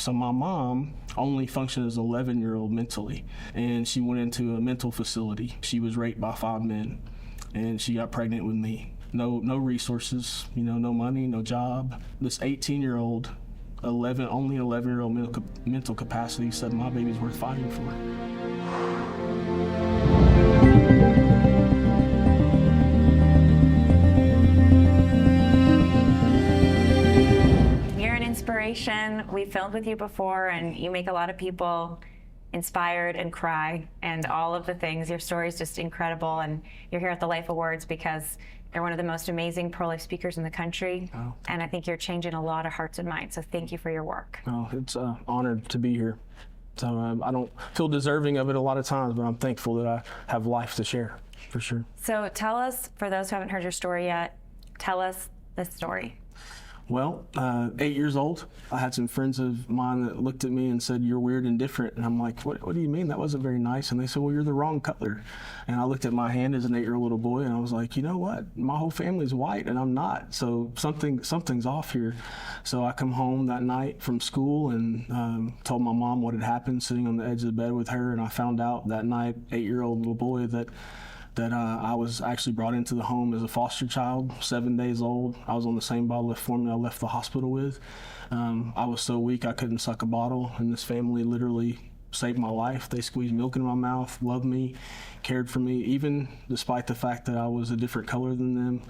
So my mom only functioned as an 11-year-old mentally, and she went into a mental facility. She was raped by 5 men, and she got pregnant with me. No resources, no money, no job. This 18-year-old, only 11-year-old mental capacity said my baby's worth fighting for. Inspiration. We filmed with you before, and you make a lot of people inspired and cry and all of the things. Your story is just incredible, and you're here at the Life Awards because you're one of the most amazing pro-life speakers in the country. Oh. And I think you're changing a lot of hearts and minds, so thank you for your work. Oh, it's an honor to be here. So I don't feel deserving of it a lot of times, but I'm thankful that I have life to share, for sure. So tell us, for those who haven't heard your story yet, tell us the story. Well, 8 years old, I had some friends of mine that looked at me and said, "You're weird and different." And I'm like, what do you mean? That wasn't very nice. And they said, "Well, you're the wrong color." And I looked at my hand as an 8-year-old little boy, and I was like, you know what? My whole family's white, and I'm not. So something's off here. So I come home that night from school and told my mom what had happened, sitting on the edge of the bed with her. And I found out that night, 8-year-old little boy, that I was actually brought into the home as a foster child, 7 days old. I was on the same bottle of formula I left the hospital with. I was so weak I couldn't suck a bottle, and this family literally saved my life. They squeezed milk in my mouth, loved me, cared for me, even despite the fact that I was a different color than them.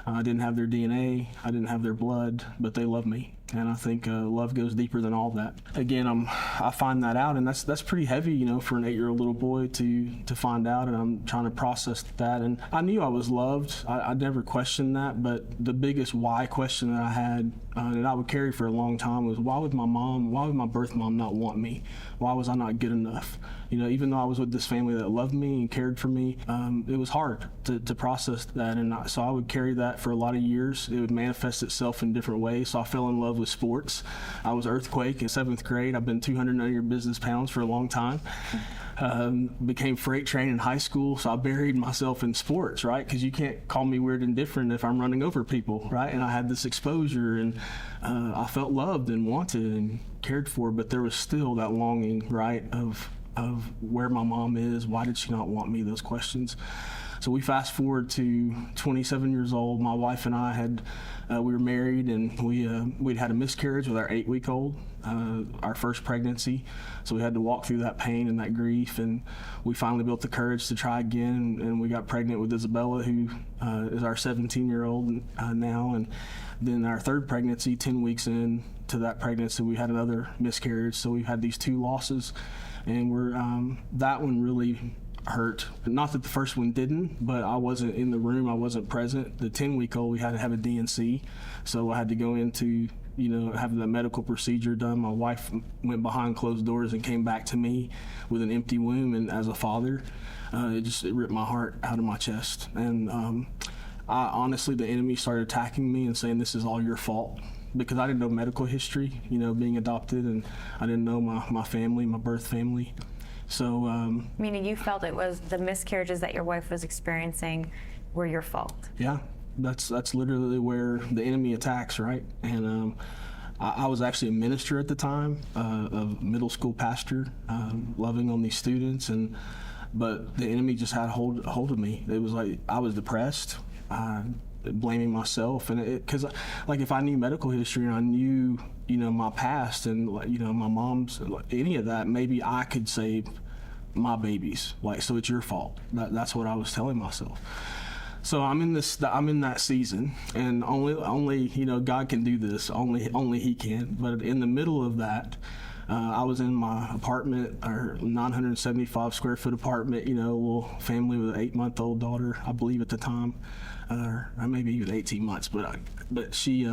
I didn't have their DNA, I didn't have their blood, but they loved me. And I think love goes deeper than all that. Again, I find that out, and that's pretty heavy, for an 8-year-old little boy to find out, and I'm trying to process that. And I knew I was loved. I never questioned that, but the biggest why question that I had, and I would carry for a long time, was why would my birth mom not want me? Why was I not good enough? Even though I was with this family that loved me and cared for me, it was hard to process that. And so I would carry that for a lot of years. It would manifest itself in different ways. So I fell in love with sports. I was earthquake in 7th grade. I've been 200 business pounds for a long time. Became freight train in high school, so I buried myself in sports, right? Because you can't call me weird and different if I'm running over people, right? And I had this exposure, and I felt loved and wanted and cared for, but there was still that longing, right, of where my mom is, why did she not want me, those questions. So we fast forward to 27 years old. My wife and I we were married, and we'd had a miscarriage with our 8-week-old, our first pregnancy. So we had to walk through that pain and that grief, and we finally built the courage to try again, and we got pregnant with Isabella, who is our 17-year-old now. And then our third pregnancy, 10 weeks in to that pregnancy, we had another miscarriage. So we've had these 2 losses, and that one really hurt. Not that the first one didn't, but I wasn't in the room, I wasn't present. The 10-week-old, we had to have a DNC, so I had to go into having the medical procedure done. My wife went behind closed doors and came back to me with an empty womb, and as a father, it ripped my heart out of my chest. And honestly, the enemy started attacking me and saying, "This is all your fault," because I didn't know medical history, being adopted, and I didn't know my family, my birth family. So, meaning you felt it was the miscarriages that your wife was experiencing were your fault? Yeah, that's literally where the enemy attacks, right? And I was actually a minister at the time, a middle school pastor, loving on these students, but the enemy just had hold of me. It was like I was depressed, blaming myself, and because if I knew medical history and I knew my past and my mom's, any of that, maybe I could save my babies. So it's your fault. That's what I was telling myself. So I'm in that season, and only God can do this. Only He can. But in the middle of that, I was in my apartment, our 975 square foot apartment, a little family with an 8-month-old daughter, I believe at the time, or maybe even 18 months, but she,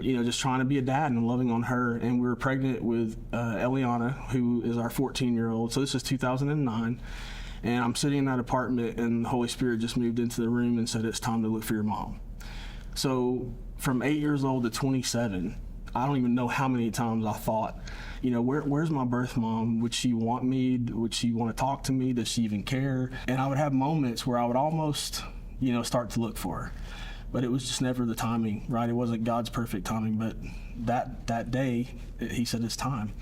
just trying to be a dad and loving on her. And we were pregnant with Eliana, who is our 14-year-old. So this is 2009. And I'm sitting in that apartment, and the Holy Spirit just moved into the room and said, "It's time to look for your mom." So from 8 years old to 27, I don't even know how many times I thought, where's my birth mom? Would she want me? Would she want to talk to me? Does she even care? And I would have moments where I would almost, start to look for her. But it was just never the timing, right? It wasn't God's perfect timing, but that day, he said it's time.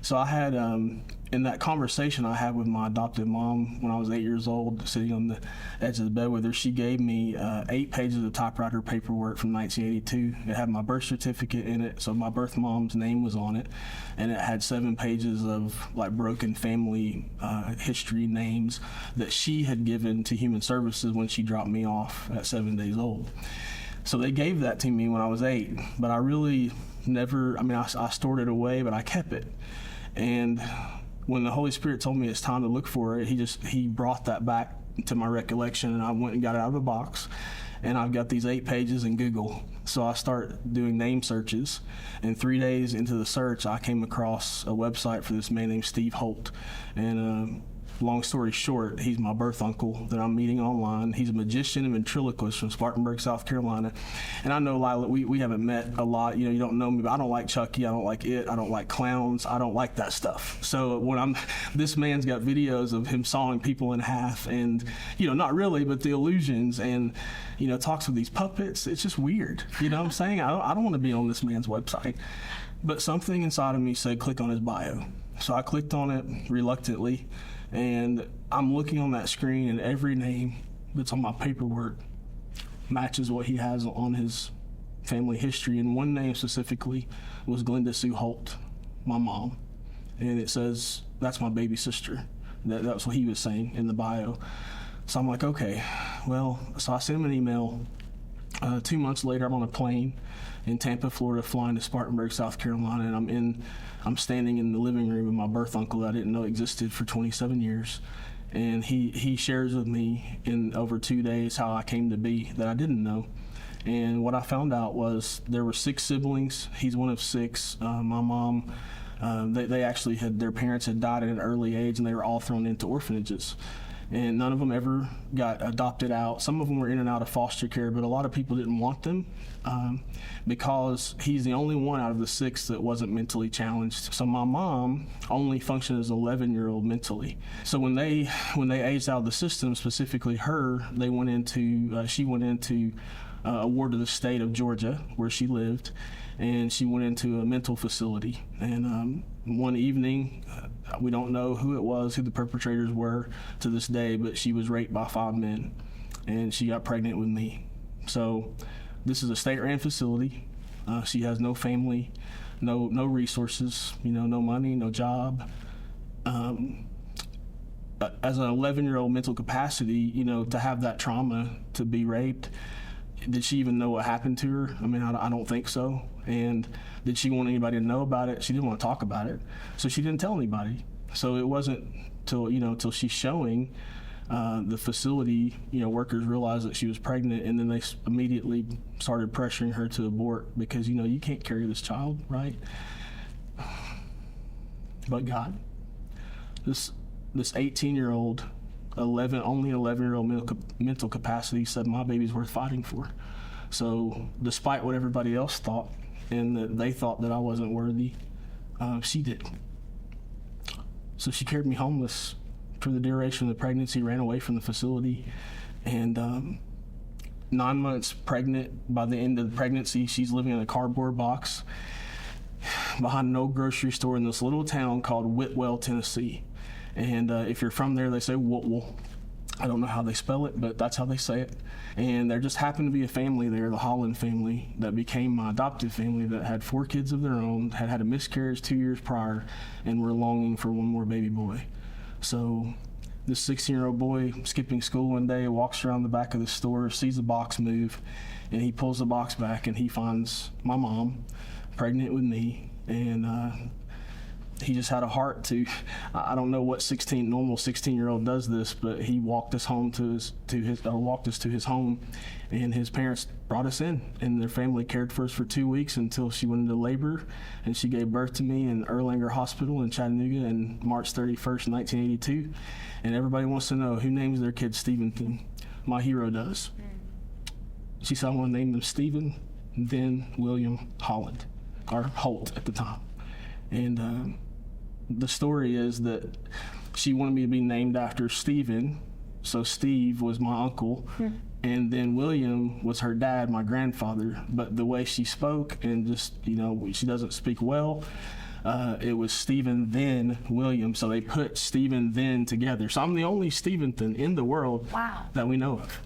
So I had, in that conversation I had with my adoptive mom when I was 8 years old, sitting on the edge of the bed with her, she gave me 8 pages of typewriter paperwork from 1982. It had my birth certificate in it, so my birth mom's name was on it, and it had 7 pages of like broken family history names that she had given to Human Services when she dropped me off at 7 days old. So they gave that to me when I was 8, but I really never, I stored it away, but I kept it. And when the Holy Spirit told me it's time to look for it, he brought that back to my recollection, and I went and got it out of the box, and I've got these 8 pages in Google. So I start doing name searches, and 3 days into the search, I came across a website for this man named Steve Holt. And long story short, he's my birth uncle that I'm meeting online. He's a magician and ventriloquist from Spartanburg, South Carolina. And I know, Lila, we haven't met a lot. You don't know me, but I don't like Chucky. I don't like it. I don't like clowns. I don't like that stuff. So when this man's got videos of him sawing people in half, and, not really, but the illusions, and, talks with these puppets. It's just weird. You know what I'm saying? I don't want to be on this man's website. But something inside of me said, click on his bio. So I clicked on it reluctantly. And I'm looking on that screen, and every name that's on my paperwork matches what he has on his family history. And one name specifically was Glenda Sue Holt, my mom. And it says, that's my baby sister. That's what he was saying in the bio. So I'm like, okay, well, so I sent him an email. 2 months later, I'm on a plane in Tampa, Florida, flying to Spartanburg, South Carolina, and I'm standing in the living room of my birth uncle that I didn't know existed for 27 years. And he shares with me in over 2 days how I came to be that I didn't know. And what I found out was there were 6 siblings. He's one of 6. My mom, they actually their parents had died at an early age, and they were all thrown into orphanages. And none of them ever got adopted out. Some of them were in and out of foster care, but a lot of people didn't want them because he's the only one out of the 6 that wasn't mentally challenged. So my mom only functioned as an 11-year-old mentally. So when they aged out of the system, specifically her, she went into a ward of the state of Georgia where she lived, and she went into a mental facility. And one evening, we don't know who it was, who the perpetrators were to this day, but she was raped by 5 men, and she got pregnant with me. So this is a state-ran facility. She has no family, no resources, no money, no job. As an 11-year-old mental capacity, to have that trauma, to be raped, did she even know what happened to her? I don't think so. And did she want anybody to know about it? She didn't want to talk about it, so she didn't tell anybody. So it wasn't till she's showing the facility, workers realized that she was pregnant, and then they immediately started pressuring her to abort because you can't carry this child, right? But God, this 18-year-old. Only 11-year-old mental capacity said my baby's worth fighting for. So despite what everybody else thought, and that they thought that I wasn't worthy, she did. So she carried me homeless for the duration of the pregnancy, ran away from the facility, and 9 months pregnant. By the end of the pregnancy, she's living in a cardboard box behind an old grocery store in this little town called Whitwell, Tennessee. And if you're from there, they say Whitwell. I don't know how they spell it, but that's how they say it. And there just happened to be a family there, the Holland family, that became my adoptive family, that had 4 kids of their own, had a miscarriage 2 years prior, and were longing for one more baby boy. So this 16-year-old boy, skipping school one day, walks around the back of the store, sees the box move, and he pulls the box back, and he finds my mom pregnant with me. And he just had a heart to, I don't know what normal 16-year-old does this, but he walked us to his home, and his parents brought us in, and their family cared for us for 2 weeks until she went into labor, and she gave birth to me in Erlanger Hospital in Chattanooga on March 31st, 1982. And everybody wants to know who names their kid Steventhen. My hero does. She said, I want to name them Stephen, then William Holland, or Holt at the time. And the story is that she wanted me to be named after Stephen, So Steve was my uncle, and then William was her dad, my grandfather. But the way she spoke, and just, she doesn't speak well, it was Steventhen William. So they put Steventhen together. So I'm the only Steventhen in the world that we know of.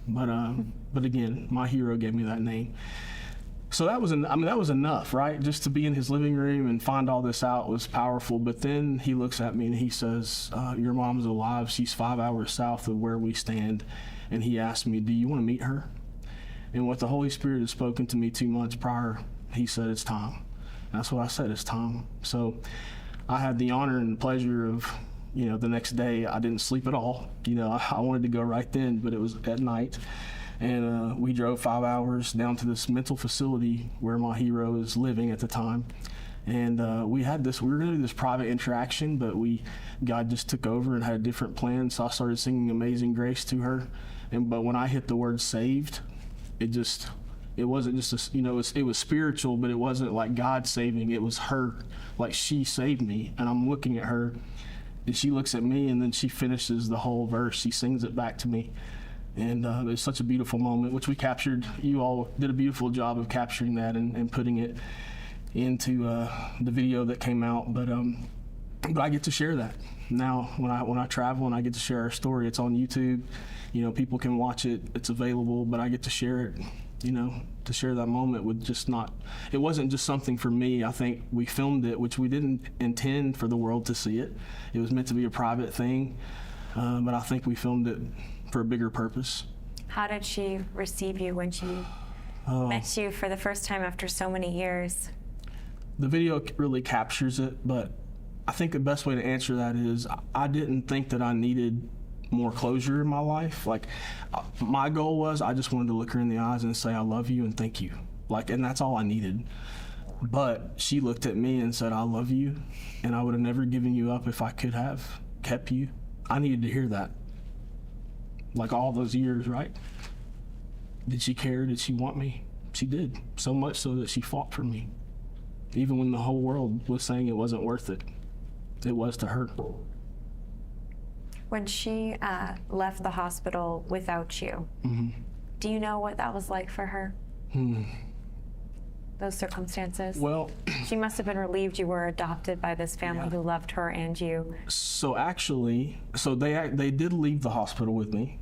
But again, my hero gave me that name. So that was enough, right? Just to be in his living room and find all this out was powerful. But then he looks at me and he says, your mom's alive. She's 5 hours south of where we stand. And he asked me, do you want to meet her? And what the Holy Spirit had spoken to me 2 months prior, he said, it's time. That's what I said, it's time. So I had the honor and pleasure of, the next day, I didn't sleep at all. I wanted to go right then, but it was at night. And we drove 5 hours down to this mental facility where my hero is living at the time. And we were going to do this private interaction, but God just took over and had a different plan. So I started singing Amazing Grace to her. But when I hit the word saved, it wasn't just it was spiritual, but it wasn't like God saving. It was her, like she saved me. And I'm looking at her, and she looks at me, and then she finishes the whole verse. She sings it back to me. And it was such a beautiful moment, which we captured. You all did a beautiful job of capturing that and putting it into the video that came out. But I get to share that now when I travel, and I get to share our story. It's on YouTube. People can watch it. It's available. But I get to share it. To share that moment with it wasn't just something for me. I think we filmed it, which we didn't intend for the world to see it. It was meant to be a private thing. But I think we filmed it for a bigger purpose. How did she receive you when she met you for the first time after so many years? The video really captures it, but I think the best way to answer that is I didn't think that I needed more closure in my life. Like, my goal was I just wanted to look her in the eyes and say I love you and thank you. And that's all I needed. But she looked at me and said, I love you, and I would have never given you up if I could have kept you. I needed to hear that. All those years, right? Did she care? Did she want me? She did. So much so that she fought for me. Even when the whole world was saying it wasn't worth it. It was to her. When she left the hospital without you, do you know what that was like for her? Those circumstances? Well, she must have been relieved you were adopted by this family who loved her and you. So actually, they did leave the hospital with me.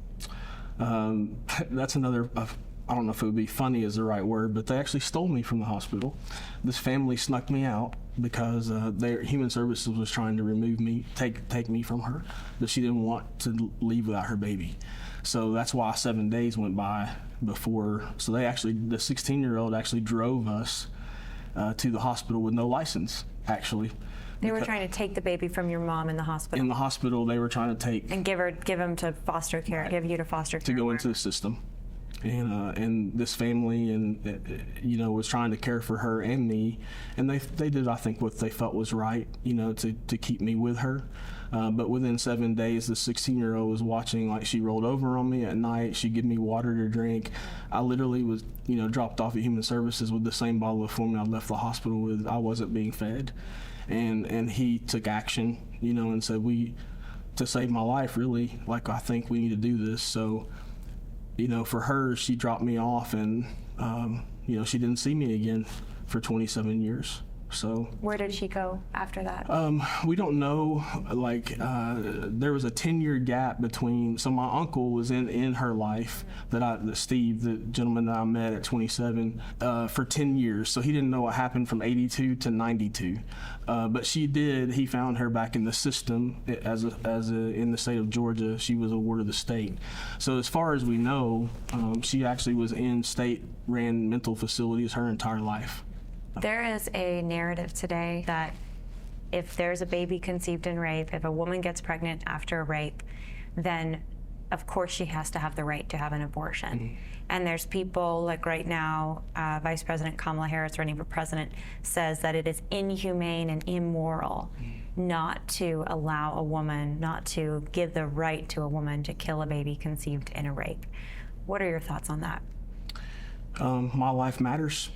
That's another, I don't know if it would be funny is the right word, but they actually stole me from the hospital. This family snuck me out because their human services was trying to remove me, take me from her, that she didn't want to leave without her baby. So that's why 7 days went by before. So the 16-year-old actually drove us to the hospital with no license, actually. They were trying to take the baby from your mom in the hospital. In the hospital, they were trying to take and give him to foster care, give you to foster care to go into the system. And this family was trying to care for her and me, and they did, I think, what they felt was right, to keep me with her. But within 7 days, the 16-year-old was watching, she rolled over on me at night. She'd give me water to drink. I literally was, dropped off at Human Services with the same bottle of formula I left the hospital with. I wasn't being fed. And he took action, and said, to save my life, really, I think we need to do this. So, for her, she dropped me off, and, she didn't see me again for 27 years. So where did she go after that? We don't know. There was a 10-year gap between. So my uncle was in her life that Steve, the gentleman that I met at 27, for 10 years. So he didn't know what happened from 82 to 92. But she did. He found her back in the system in the state of Georgia. She was a ward of the state. So as far as we know, she actually was in state-ran mental facilities her entire life. There is a narrative today that if there's a baby conceived in rape, if a woman gets pregnant after a rape, then of course she has to have the right to have an abortion. Mm-hmm. And there's people right now, Vice President Kamala Harris running for president says that it is inhumane and immoral not to allow a woman, not to give the right to a woman to kill a baby conceived in a rape. What are your thoughts on that? My life matters.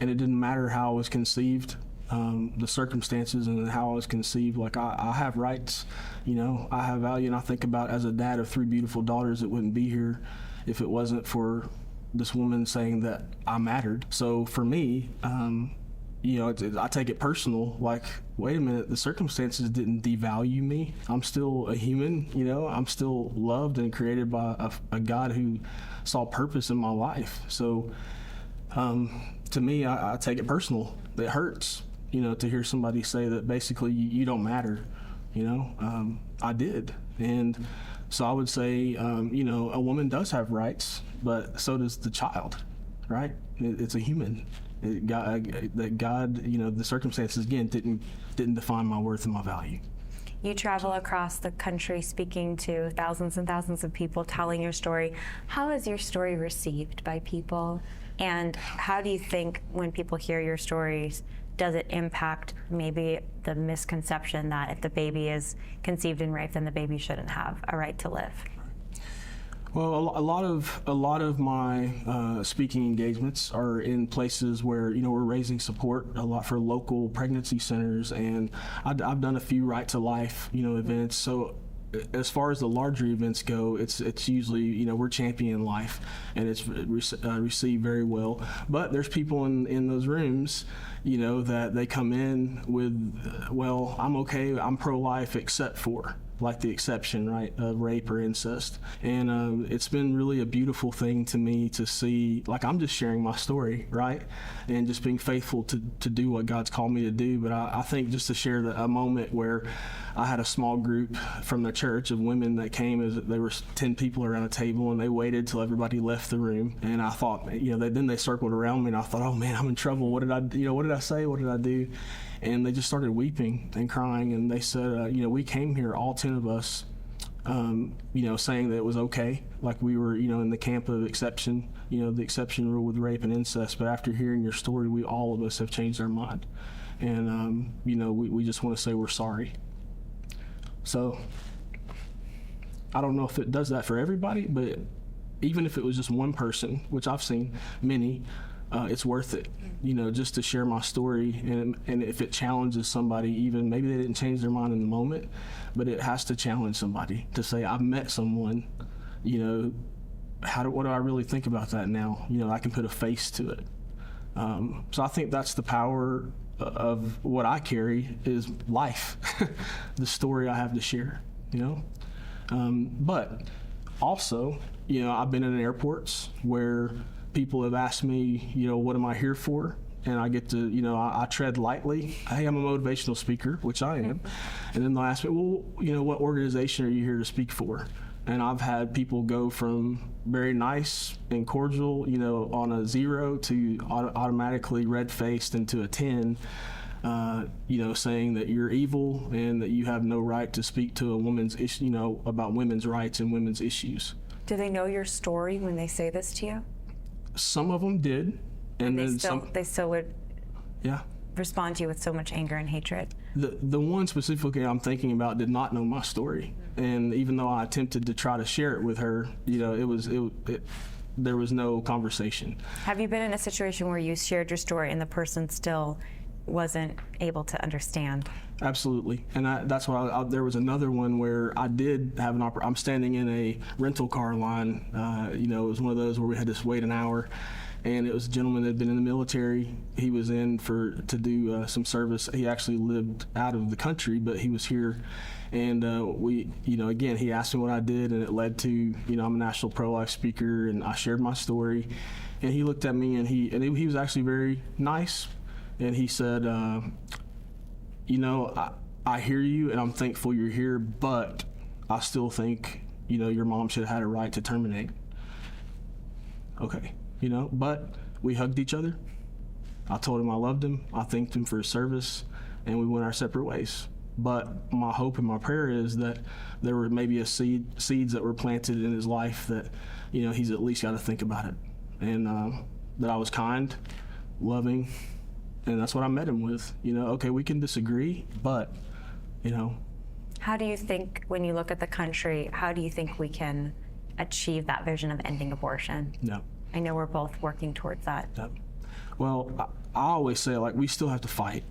And it didn't matter how I was conceived. the circumstances and how I was conceived. Like I have rights, I have value, and I think about as a dad of 3 beautiful daughters that wouldn't be here if it wasn't for this woman saying that I mattered. So for me, I take it personal, like, wait a minute, the circumstances didn't devalue me. I'm still a human, I'm still loved and created by a God who saw purpose in my life. So to me, I take it personal. It hurts, to hear somebody say that basically you don't matter, I did. And so I would say, a woman does have rights, but so does the child, right? It's a human. God, the circumstances, again, didn't define my worth and my value. You travel across the country speaking to thousands and thousands of people, telling your story. How is your story received by people? And how do you think when people hear your stories, does it impact maybe the misconception that if the baby is conceived in rape, then the baby shouldn't have a right to live? Well, a lot of my speaking engagements are in places where we're raising support a lot for local pregnancy centers, and I've done a few Right to Life events. So as far as the larger events go, it's usually we're championing life, and it's received very well. But there's people in those rooms, that they come in with, well, I'm okay, I'm pro-life except for, like the exception, right, of rape or incest. And it's been really a beautiful thing to me to see, like, I'm just sharing my story, right, and just being faithful to do what God's called me to do. But I think just to share a moment where I had a small group from the church of women that came, as there were 10 people around a table, and they waited till everybody left the room. And I thought, then they circled around me, and I thought, oh man, I'm in trouble. What did I say? What did I do? And they just started weeping and crying, and they said, we came here, all 10 of us, saying that it was okay, like we were, in the camp of exception, the exception rule with rape and incest. But after hearing your story, all of us have changed our mind, and we just want to say we're sorry. So I don't know if it does that for everybody, but even if it was just one person, which I've seen many, it's worth it, just to share my story. And if it challenges somebody, even maybe they didn't change their mind in the moment, but it has to challenge somebody to say, I've met someone, what do I really think about that now? I can put a face to it. So I think that's the power of what I carry, is life, the story I have to share, But also, I've been in airports where people have asked me, what am I here for? And I get to, I tread lightly. Hey, I'm a motivational speaker, which I am. And then they'll ask me, well, what organization are you here to speak for? And I've had people go from very nice and cordial, on a 0 to automatically red-faced into a 10, saying that you're evil and that you have no right to speak to a woman's issue, about women's rights and women's issues. Do they know your story when they say this to you? Some of them did, and then they still would. Yeah. Respond to you with so much anger and hatred. The one specifically I'm thinking about did not know my story, and even though I attempted to try to share it with her, there was no conversation. Have you been in a situation where you shared your story and the person still wasn't able to understand? Absolutely, and that's why there was another one where I did have I'm standing in a rental car line. It was one of those where we had to wait an hour. And it was a gentleman that had been in the military. He was in to do some service. He actually lived out of the country, but he was here. And again, he asked me what I did, and it led to, I'm a national pro-life speaker, and I shared my story. And he looked at me, and he was actually very nice. And he said, I hear you, and I'm thankful you're here, but I still think, your mom should have had a right to terminate. Okay. But we hugged each other. I told him I loved him. I thanked him for his service, and we went our separate ways. But my hope and my prayer is that there were maybe seeds that were planted in his life that, he's at least got to think about it. And that I was kind, loving, and that's what I met him with. Okay, we can disagree, but, How do you think, when you look at the country, how do you think we can achieve that vision of ending abortion? No. I know we're both working towards that. Well, I always say, we still have to fight.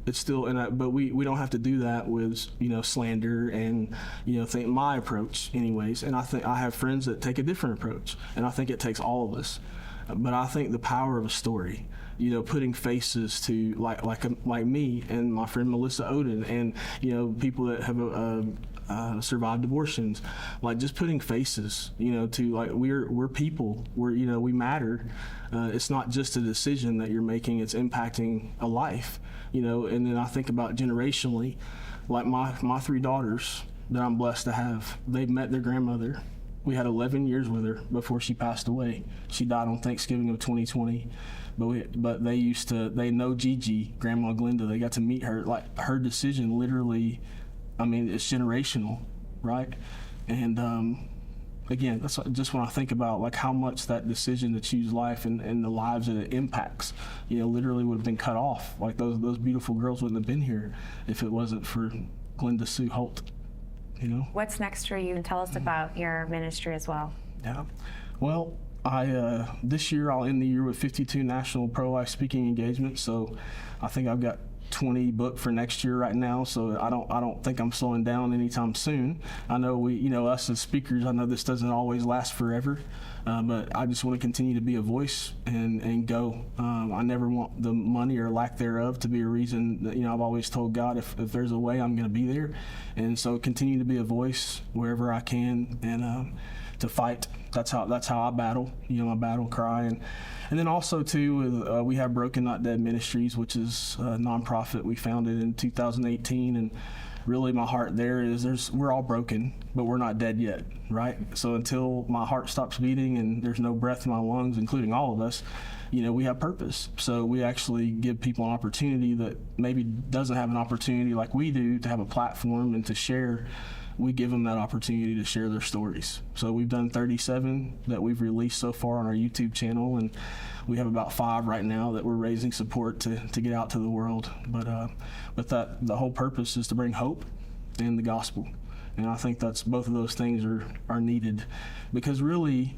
It's still, but we don't have to do that with, slander and, think my approach anyways. And I think I have friends that take a different approach, and I think it takes all of us. But I think the power of a story, putting faces to like me and my friend Melissa Oden, and, people that have survived abortions, like just putting faces, to like we're people, we matter. It's not just a decision that you're making; it's impacting a life, And then I think about generationally, like my 3 daughters that I'm blessed to have. They've met their grandmother. We had 11 years with her before she passed away. She died on Thanksgiving of 2020. But they know Gigi, Grandma Glenda. They got to meet her. Like her decision, literally, it's generational, right? And again, that's just when I think about like how much that decision to choose life and the lives that it impacts, literally would have been cut off. Like those beautiful girls wouldn't have been here if it wasn't for Glenda Sue Holt. What's next for you? And tell us about your ministry as well. Yeah. Well, this year I'll end the year with 52 national pro-life speaking engagements. So I think I've got 20 booked for next year right now. So I don't think I'm slowing down anytime soon. I know us as speakers, I know this doesn't always last forever, but I just want to continue to be a voice and go. I never want the money or lack thereof to be a reason that, I've always told God if there's a way, I'm going to be there. And so continue to be a voice wherever I can and to fight. That's how I battle, my battle cry. And then also too, we have Broken Not Dead Ministries, which is a nonprofit we founded in 2018. And really my heart there is we're all broken, but we're not dead yet, right? So until my heart stops beating and there's no breath in my lungs, including all of us, we have purpose. So we actually give people an opportunity that maybe doesn't have an opportunity like we do to have a platform and to share. We give them that opportunity to share their stories. So we've done 37 that we've released so far on our YouTube channel, and we have about 5 right now that we're raising support to get out to the world. But the whole purpose is to bring hope and the gospel. And I think that's both of those things are needed, because really,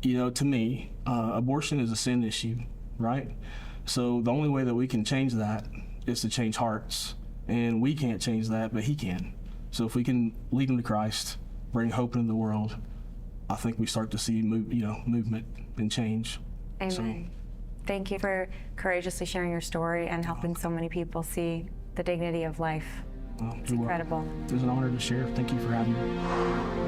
to me, abortion is a sin issue, right? So the only way that we can change that is to change hearts, and we can't change that, but He can. So if we can lead them to Christ, bring hope into the world, I think we start to see movement and change. Amen. So, thank you for courageously sharing your story and helping so many people see the dignity of life. It's incredible. It was an honor to share. Thank you for having me.